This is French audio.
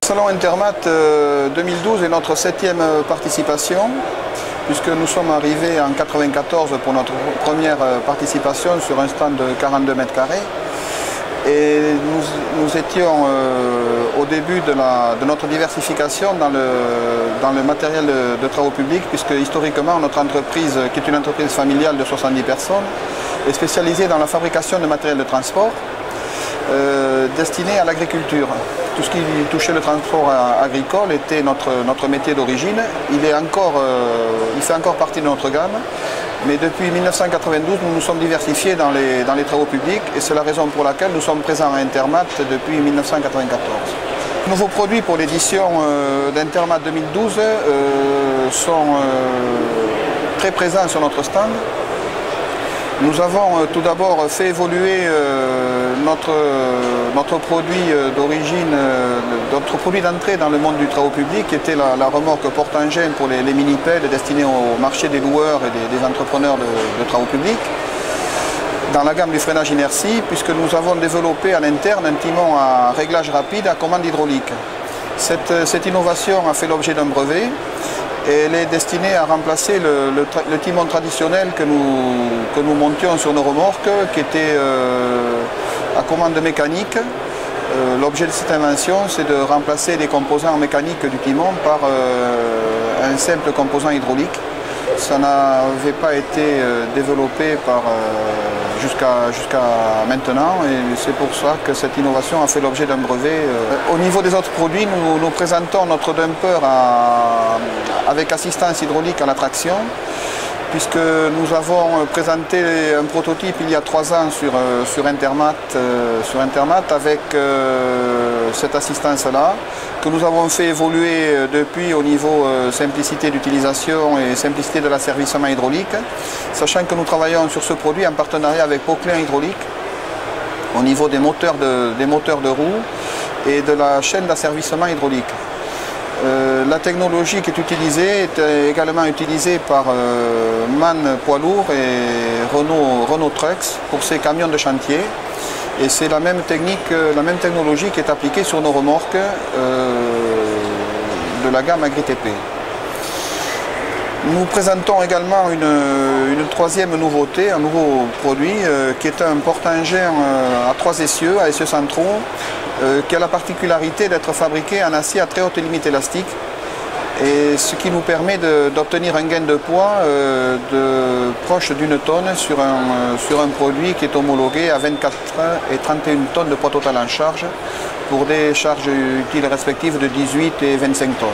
Le Salon Intermat 2012 est notre 7e participation, puisque nous sommes arrivés en 1994 pour notre première participation sur un stand de 42 mètres carrés. Et nous étions au début de notre diversification dans le matériel de travaux publics, puisque historiquement notre entreprise, qui est une entreprise familiale de 70 personnes, est spécialisée dans la fabrication de matériel de transport destiné à l'agriculture. Tout ce qui touchait le transport agricole était notre métier d'origine. Il fait encore partie de notre gamme. Mais depuis 1992, nous nous sommes diversifiés dans les travaux publics et c'est la raison pour laquelle nous sommes présents à Intermat depuis 1994. Les nouveaux produits pour l'édition d'Intermat 2012 sont très présents sur notre stand. Nous avons tout d'abord fait évoluer notre produit d'origine, notre produit d'entrée dans le monde du travaux public, qui était la remorque porte-engin pour les mini-pelles destinée au marché des loueurs et des entrepreneurs de travaux publics. Dans la gamme du freinage inertie, puisque nous avons développé à l'interne un timon à réglage rapide à commande hydraulique. Cette innovation a fait l'objet d'un brevet. Et elle est destinée à remplacer le timon traditionnel que nous montions sur nos remorques, qui était à commande mécanique. L'objet de cette invention, c'est de remplacer les composants mécaniques du timon par un simple composant hydraulique. Ça n'avait pas été développé jusqu'à maintenant et c'est pour ça que cette innovation a fait l'objet d'un brevet. Au niveau des autres produits, nous présentons notre dumper avec assistance hydraulique à la traction, puisque nous avons présenté un prototype il y a 3 ans sur Intermat avec cette assistance-là, que nous avons fait évoluer depuis au niveau simplicité d'utilisation et simplicité de l'asservissement hydraulique, sachant que nous travaillons sur ce produit en partenariat avec Poclin Hydraulique au niveau des moteurs de roues et de la chaîne d'asservissement hydraulique. La technologie qui est utilisée est également utilisée par MAN Poids Lourds et Renault Trucks pour ces camions de chantier. Et c'est la même technologie qui est appliquée sur nos remorques de la gamme AgriTP. Nous présentons également une troisième nouveauté, un nouveau produit qui est un porte-engin à 3 essieux, à essieux centraux, qui a la particularité d'être fabriqué en acier à très haute limite élastique, et ce qui nous permet d'obtenir un gain de poids proche d'1 tonne sur un produit qui est homologué à 24 et 31 tonnes de poids total en charge pour des charges utiles respectives de 18 et 25 tonnes.